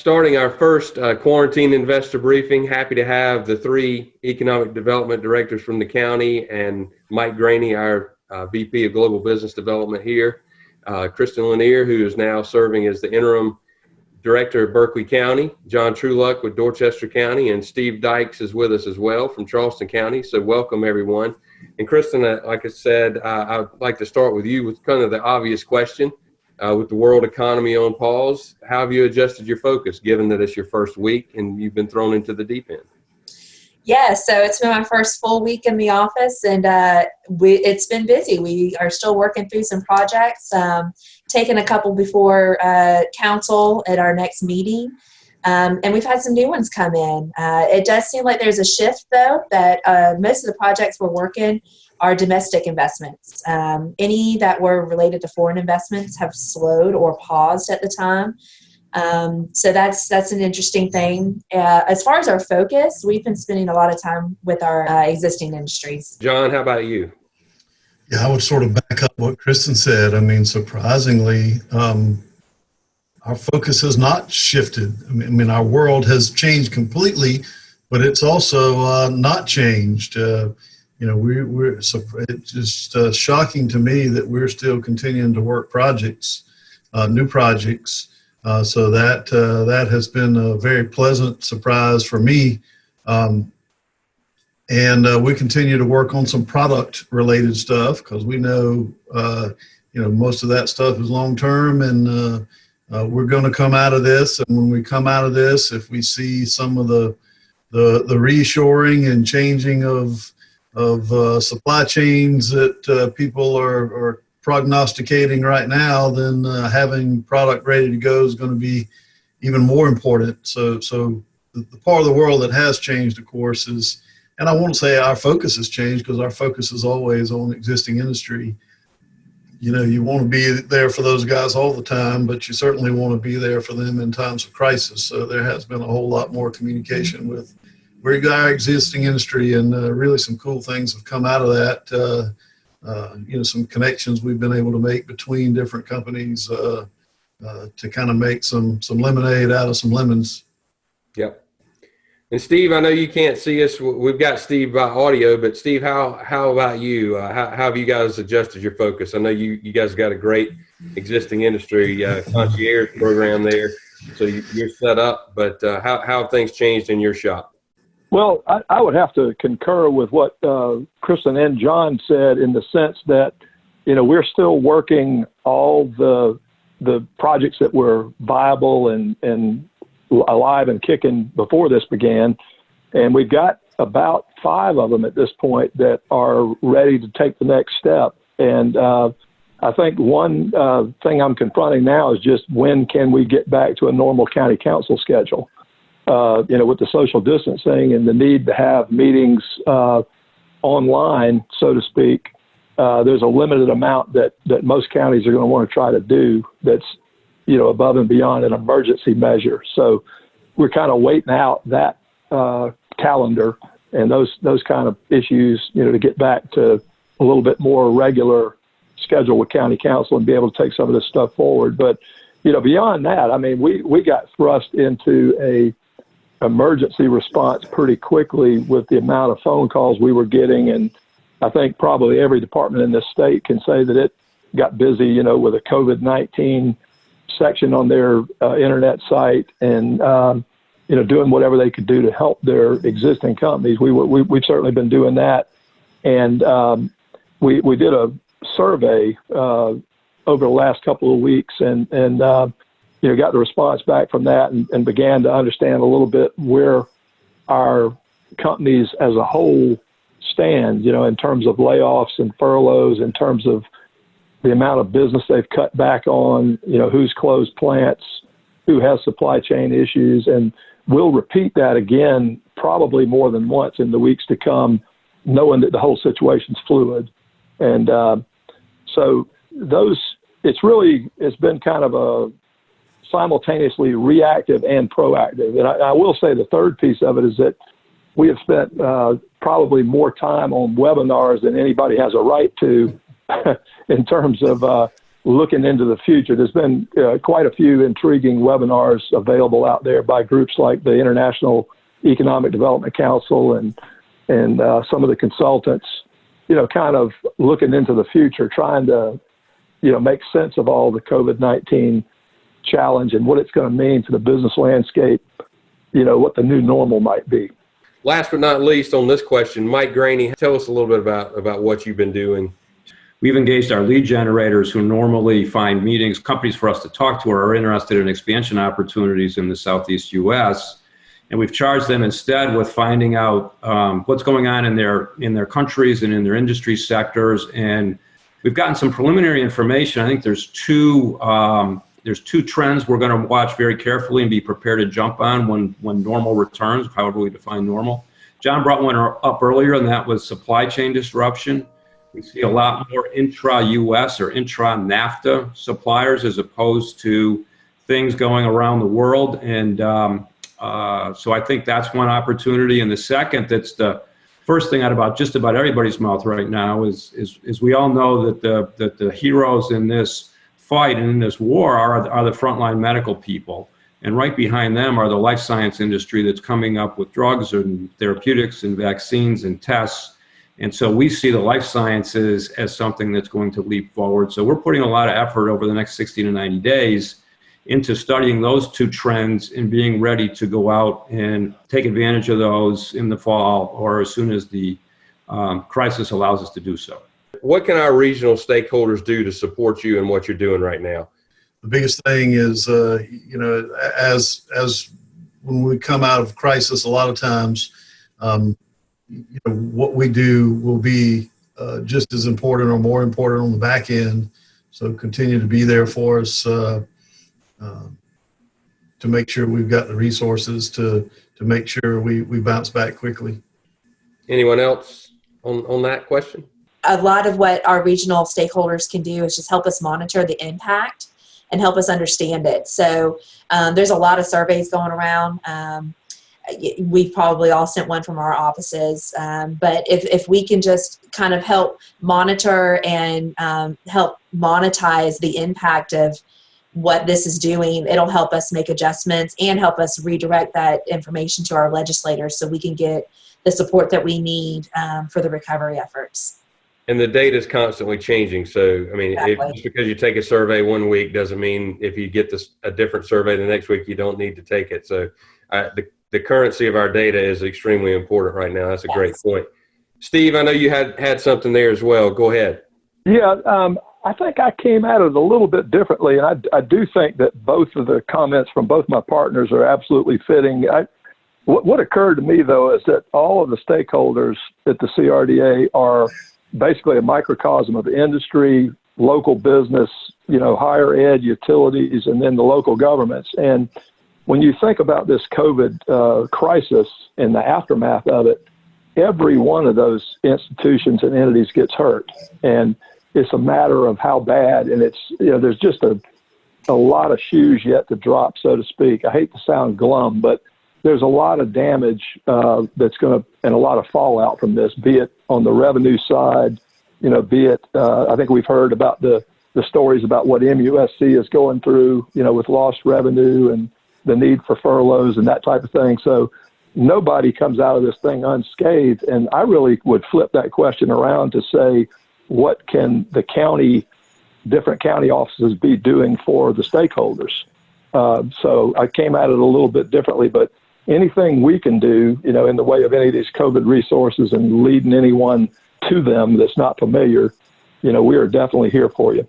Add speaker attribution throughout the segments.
Speaker 1: starting our first quarantine investor briefing. Happy to have the three economic development directors from the county and Mike Graney, our VP of Global Business Development here. Kristen Lanier, who is now serving as the interim director of Berkeley County, John Truluck with Dorchester County, and Steve Dykes is with us as well from Charleston County. So welcome, everyone. And Kristen, like I said, I'd like to start with you with kind of the obvious question. With the world economy on pause, how have you adjusted your focus, given that it's your first week and you've been thrown into the deep end?
Speaker 2: Yeah, so it's been my first full week in the office, and it's been busy. We are still working through some projects, taking a couple before council at our next meeting, and we've had some new ones come in. It does seem like there's a shift, though, that most of the projects we're working are domestic investments. Any that were related to foreign investments have slowed or paused at the time. So that's an interesting thing. As far as our focus, we've been spending a lot of time with our existing industries.
Speaker 1: John, how about you?
Speaker 3: Yeah, I would sort of back up what Kristen said. I mean, surprisingly, our focus has not shifted. I mean, our world has changed completely, but it's also not changed. It's just shocking to me that we're still continuing to work projects, new projects. So that has been a very pleasant surprise for me. And we continue to work on some product related stuff because we know, most of that stuff is long term, and we're going to come out of this. And when we come out of this, if we see some of the reshoring and changing of supply chains that people are prognosticating right now, then having product ready to go is going to be even more important. So the part of the world that has changed, of course, is, and I won't say our focus has changed because our focus is always on existing industry. You want to be there for those guys all the time, but you certainly want to be there for them in times of crisis. So there has been a whole lot more communication with our existing industry, and really some cool things have come out of that. Some connections we've been able to make between different companies to kind of make some lemonade out of some lemons.
Speaker 1: Yep. And Steve, I know you can't see us. We've got Steve by audio, but Steve, how about you? How have you guys adjusted your focus? I know you guys got a great existing industry concierge program there, so you're set up. But how have things changed in your shop?
Speaker 4: Well, I would have to concur with what Kristen and John said, in the sense that, we're still working all the projects that were viable and alive and kicking before this began. And we've got about 5 of them at this point that are ready to take the next step. And I think one thing I'm confronting now is just when can we get back to a normal county council schedule? With the social distancing and the need to have meetings online, so to speak, there's a limited amount that most counties are going to want to try to do that's, above and beyond an emergency measure. So we're kind of waiting out that calendar and those kind of issues, to get back to a little bit more regular schedule with county council and be able to take some of this stuff forward. But, beyond that, I mean, we got thrust into a emergency response pretty quickly with the amount of phone calls we were getting. And I think probably every department in this state can say that it got busy, with a COVID-19 section on their internet site and, doing whatever they could do to help their existing companies. We've certainly been doing that. And we did a survey over the last couple of weeks and got the response back from that and began to understand a little bit where our companies as a whole stand, in terms of layoffs and furloughs, in terms of the amount of business they've cut back on, who's closed plants, who has supply chain issues. And we'll repeat that again, probably more than once in the weeks to come, knowing that the whole situation's fluid. And so it's been kind of a simultaneously reactive and proactive. And I will say the third piece of it is that we have spent probably more time on webinars than anybody has a right to in terms of looking into the future. There's been quite a few intriguing webinars available out there by groups like the International Economic Development Council and some of the consultants, kind of looking into the future, trying to, make sense of all the COVID-19 challenge and what it's going to mean to the business landscape, what the new normal might be.
Speaker 1: Last but not least on this question, Mike Graney, tell us a little bit about what you've been doing.
Speaker 5: We've engaged our lead generators who normally find meetings, companies for us to talk to, or are interested in expansion opportunities in the Southeast U.S. And we've charged them instead with finding out what's going on in their countries and in their industry sectors. And we've gotten some preliminary information. I think there's two trends we're going to watch very carefully and be prepared to jump on when normal returns, however we define normal. John brought one up earlier, and that was supply chain disruption. We see a lot more intra-US or intra-NAFTA suppliers as opposed to things going around the world. And so I think that's one opportunity. And the second, that's the first thing out about just about everybody's mouth right now, is we all know that the heroes in this fight and in this war are the frontline medical people. And right behind them are the life science industry that's coming up with drugs and therapeutics and vaccines and tests. And so we see the life sciences as something that's going to leap forward. So we're putting a lot of effort over the next 60 to 90 days into studying those two trends and being ready to go out and take advantage of those in the fall or as soon as the crisis allows us to do so.
Speaker 1: What can our regional stakeholders do to support you in what you're doing right now?
Speaker 3: The biggest thing is, as when we come out of crisis, a lot of times, what we do will be just as important or more important on the back end. So continue to be there for us to make sure we've got the resources to make sure we bounce back quickly.
Speaker 1: Anyone else on that question?
Speaker 2: A lot of what our regional stakeholders can do is just help us monitor the impact and help us understand it. So there's a lot of surveys going around. We've probably all sent one from our offices. But if we can just kind of help monitor and help monetize the impact of what this is doing, it'll help us make adjustments and help us redirect that information to our legislators so we can get the support that we need for the recovery efforts.
Speaker 1: And the data is constantly changing. So, I mean,
Speaker 2: Exactly.
Speaker 1: just because you take a survey one week doesn't mean if you get a different survey the next week, you don't need to take it. So the currency of our data is extremely important right now. That's a great point. Steve, I know you had something there as well. Go ahead.
Speaker 4: Yeah, I think I came at it a little bit differently, and I do think that both of the comments from both my partners are absolutely fitting. What occurred to me, though, is that all of the stakeholders at the CRDA are basically a microcosm of industry, local business, higher ed, utilities, and then the local governments. And when you think about this COVID crisis and the aftermath of it, every one of those institutions and entities gets hurt. And it's a matter of how bad. And it's, there's just a lot of shoes yet to drop, so to speak. I hate to sound glum, but there's a lot of damage that's going to, and a lot of fallout from this, be it on the revenue side, be it, I think we've heard about the stories about what MUSC is going through, with lost revenue and the need for furloughs and that type of thing. So nobody comes out of this thing unscathed. And I really would flip that question around to say, what can the different county offices be doing for the stakeholders? So I came at it a little bit differently, but anything we can do, in the way of any of these COVID resources and leading anyone to them that's not familiar, we are definitely here for you.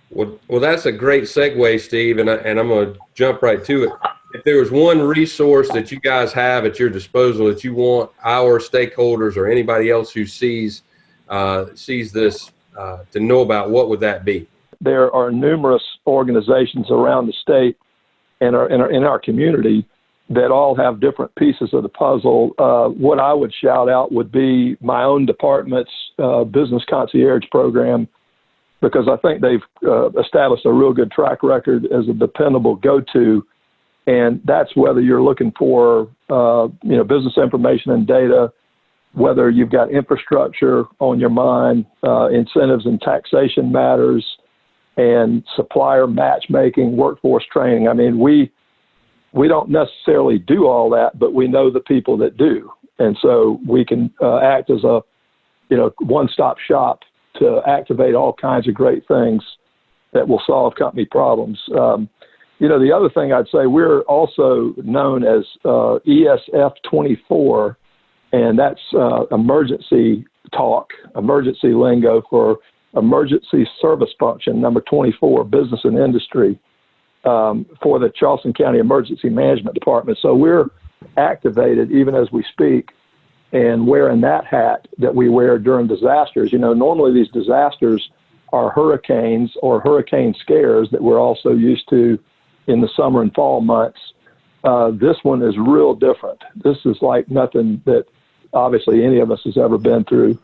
Speaker 1: Well, that's a great segue, Steve, and I'm going to jump right to it. If there was one resource that you guys have at your disposal that you want our stakeholders or anybody else who sees this to know about, what would that be?
Speaker 4: There are numerous organizations around the state and in our community that all have different pieces of the puzzle. What I would shout out would be my own department's business concierge program, because I think they've established a real good track record as a dependable go-to. And that's whether you're looking for, business information and data, whether you've got infrastructure on your mind, incentives and taxation matters, and supplier matchmaking, workforce training. I mean, we don't necessarily do all that, but we know the people that do. And so we can act as a, one-stop shop to activate all kinds of great things that will solve company problems. The other thing I'd say, we're also known as ESF 24, and that's emergency talk, emergency lingo for emergency service function, number 24, business and industry, for the Charleston County Emergency Management Department. So we're activated even as we speak and wearing that hat that we wear during disasters. Normally these disasters are hurricanes or hurricane scares that we're also used to in the summer and fall months. This one is real different. This is like nothing that obviously any of us has ever been through,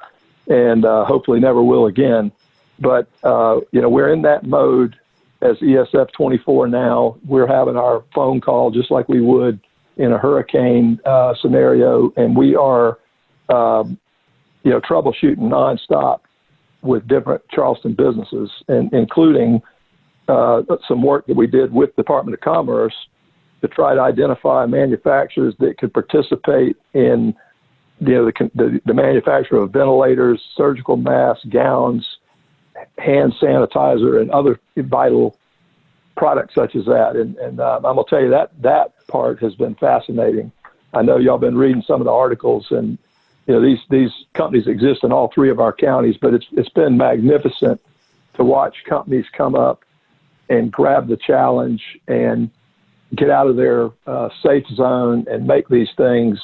Speaker 4: and hopefully never will again. But, we're in that mode as ESF 24 now. We're having our phone call just like we would in a hurricane scenario, and we are, troubleshooting nonstop with different Charleston businesses, and including some work that we did with Department of Commerce to try to identify manufacturers that could participate in the manufacture of ventilators, surgical masks, gowns, hand sanitizer, and other vital products such as that. And I'm going to tell you that part has been fascinating. I know y'all been reading some of the articles, and these companies exist in all three of our counties, but it's been magnificent to watch companies come up and grab the challenge and get out of their safe zone and make these things,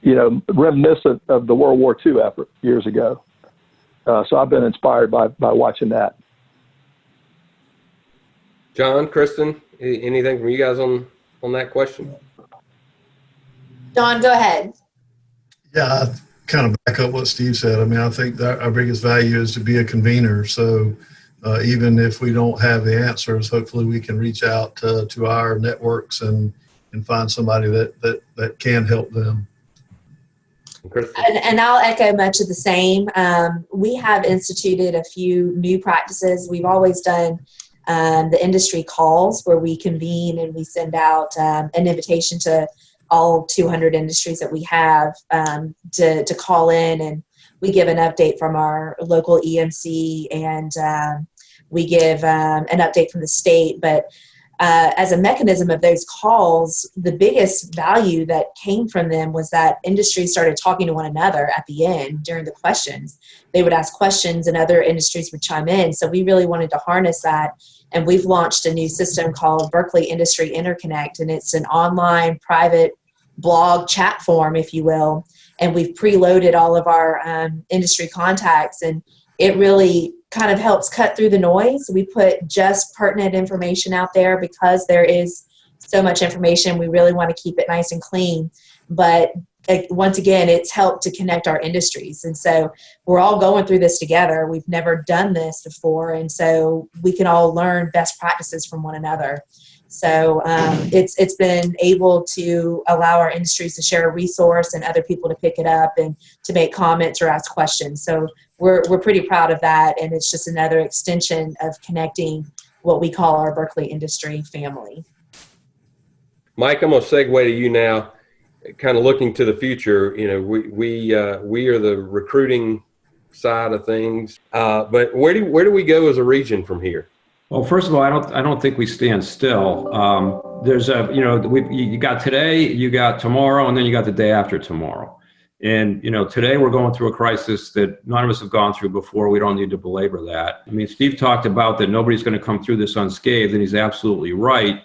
Speaker 4: reminiscent of the World War II effort years ago. So I've been inspired by watching that.
Speaker 1: John, Kristen, anything from you guys on that question?
Speaker 2: Don, go ahead.
Speaker 3: Yeah, I kind of back up what Steve said. I mean, I think that our biggest value is to be a convener. So even if we don't have the answers, hopefully we can reach out to our networks and find somebody that can help them.
Speaker 2: And I'll echo much of the same. We have instituted a few new practices. We've always done the industry calls where we convene and we send out an invitation to all 200 industries that we have to call in, and we give an update from our local EMC, and we give an update from the state. But as a mechanism of those calls, the biggest value that came from them was that industries started talking to one another at the end during the questions. They would ask questions and other industries would chime in. So we really wanted to harness that. And we've launched a new system called Berkeley Industry Interconnect, and it's an online private blog chat form, if you will. And we've preloaded all of our industry contacts, and it really kind of helps cut through the noise. We put just pertinent information out there because there is so much information. We really want to keep it nice and clean. But once again, it's helped to connect our industries. And so we're all going through this together. We've never done this before. And so we can all learn best practices from one another. So it's been able to allow our industries to share a resource and other people to pick it up and to make comments or ask questions. So we're pretty proud of that. And it's just another extension of connecting what we call our Berkeley industry family.
Speaker 1: Mike, I'm going to segue to you now, kind of looking to the future. We are the recruiting side of things, but where do we go as a region from here?
Speaker 5: Well, first of all, I don't think we stand still. There's you got today, you got tomorrow, and then you got the day after tomorrow. And, today we're going through a crisis that none of us have gone through before. We don't need to belabor that. I mean, Steve talked about that nobody's going to come through this unscathed, and he's absolutely right.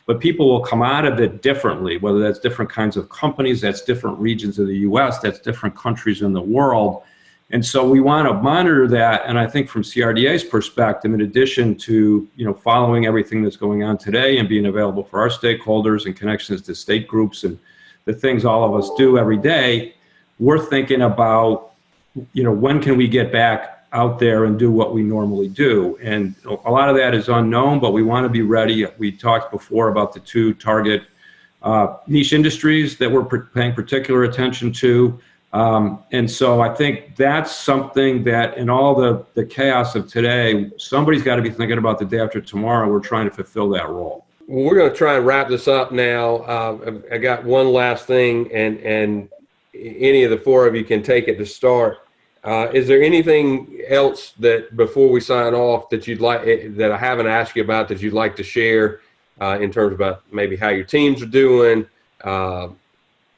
Speaker 5: But people will come out of it differently, whether that's different kinds of companies, that's different regions of the U.S., that's different countries in the world. And so we want to monitor that. And I think from CRDA's perspective, in addition to, following everything that's going on today and being available for our stakeholders and connections to state groups and the things all of us do every day, we're thinking about, when can we get back out there and do what we normally do? And a lot of that is unknown, but we want to be ready. We talked before about the 2 target niche industries that we're paying particular attention to. And so I think that's something that in all the chaos of today, somebody's got to be thinking about the day after tomorrow. We're trying to fulfill that role.
Speaker 1: Well, we're going to try and wrap this up now. I got one last thing, and any of the four of you can take it to start. Is there anything else that before we sign off that you'd like that I haven't asked you about that you'd like to share in terms about maybe how your teams are doing?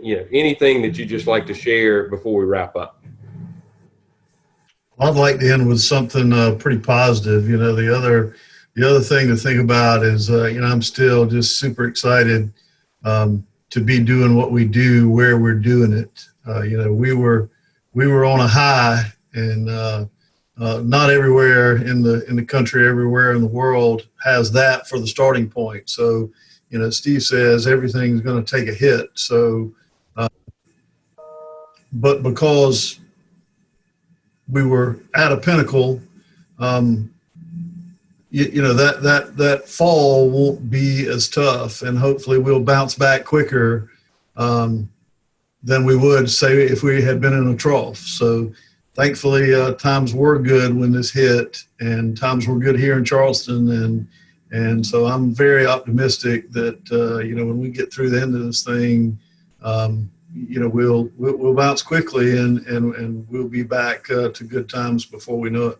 Speaker 1: Anything that you just like to share before we wrap up?
Speaker 3: I'd like to end with something pretty positive. The other thing to think about is, I'm still just super excited to be doing what we do where we're doing it. We were on a high, and not everywhere in the country, everywhere in the world has that for the starting point. So, Steve says everything's going to take a hit. So, but because we were at a pinnacle, that fall won't be as tough, and hopefully we'll bounce back quicker than we would, say, if we had been in a trough. So thankfully, times were good when this hit, and times were good here in Charleston. And so I'm very optimistic that, when we get through the end of this thing, we'll bounce quickly and we'll be back to good times before we know it.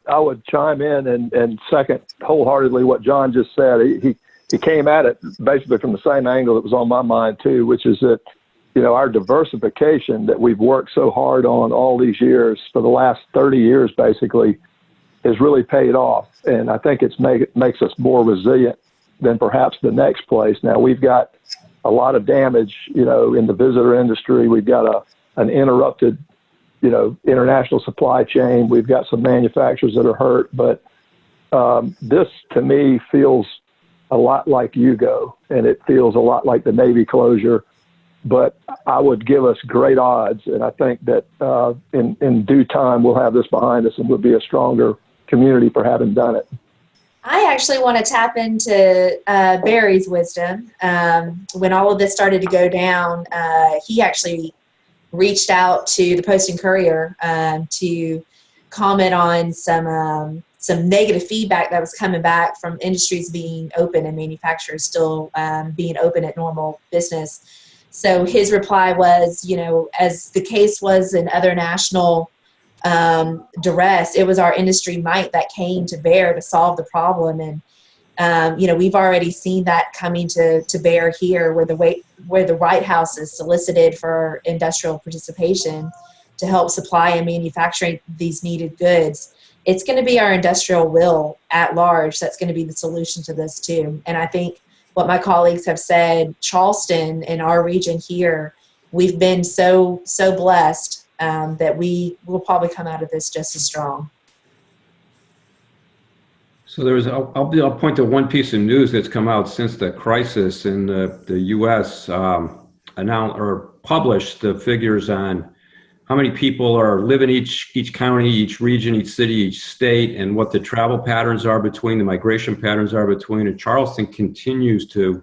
Speaker 4: I would chime in and second wholeheartedly what John just said. He came at it basically from the same angle that was on my mind too, which is that, our diversification that we've worked so hard on all these years for the last 30 years basically has really paid off. And I think it makes us more resilient than perhaps the next place. Now we've got a lot of damage, in the visitor industry. We've got an interrupted, international supply chain. We've got some manufacturers that are hurt, but this to me feels a lot like Hugo, and it feels a lot like the Navy closure, but I would give us great odds. And I think that in due time, we'll have this behind us and we'll be a stronger community for having done it.
Speaker 2: I actually want to tap into Barry's wisdom. When all of this started to go down, he actually reached out to the Post and Courier to comment on some negative feedback that was coming back from industries being open and manufacturers still being open at normal business. So his reply was, as the case was in other national duress, it was our industry might that came to bear to solve the problem. And we've already seen that coming to bear here, where the White House is solicited for industrial participation to help supply and manufacturing these needed goods. It's going to be our industrial will at large that's going to be the solution to this too. And I think what my colleagues have said, Charleston in our region here, we've been so blessed that we will probably come out of this just as strong.
Speaker 5: So I'll point to one piece of news that's come out since the crisis in the U.S. Announced or published the figures on how many people are living each county, each region, each city, each state, and what the travel patterns are between, the migration patterns are between. And Charleston continues to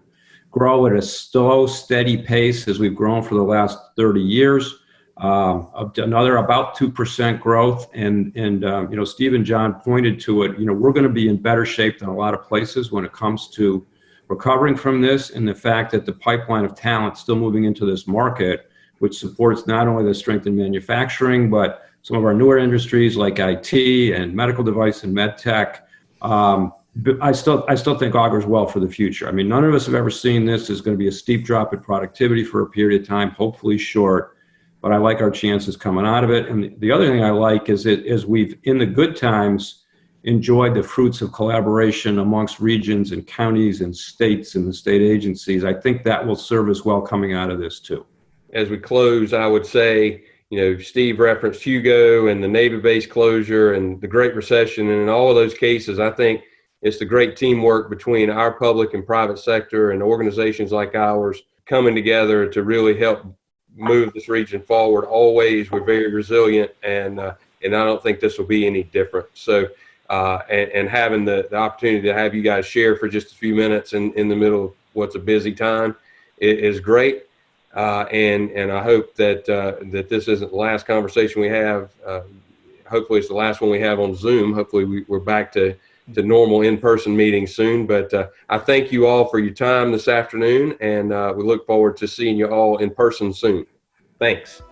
Speaker 5: grow at a slow, steady pace as we've grown for the last 30 years. Another about 2% growth. And Steve and John pointed to it. We're going to be in better shape than a lot of places when it comes to recovering from this, and the fact that the pipeline of talent still moving into this market, which supports not only the strength in manufacturing, but some of our newer industries like IT and medical device and med tech. I still think augurs well for the future. I mean, none of us have ever seen this. There's going to be a steep drop in productivity for a period of time, hopefully short, but I like our chances coming out of it. And the other thing I like is that as we've, in the good times, enjoyed the fruits of collaboration amongst regions and counties and states and the state agencies, I think that will serve us well coming out of this too.
Speaker 1: As we close, I would say, Steve referenced Hugo and the Navy base closure and the Great Recession. And in all of those cases, I think it's the great teamwork between our public and private sector and organizations like ours coming together to really help move this region forward. Always, we're very resilient, and I don't think this will be any different. So, and having the opportunity to have you guys share for just a few minutes in the middle of what's a busy time is great. And I hope that that this isn't the last conversation we have. Hopefully it's the last one we have on Zoom. Hopefully we're back to normal in-person meetings soon. But I thank you all for your time this afternoon, and we look forward to seeing you all in person soon. Thanks.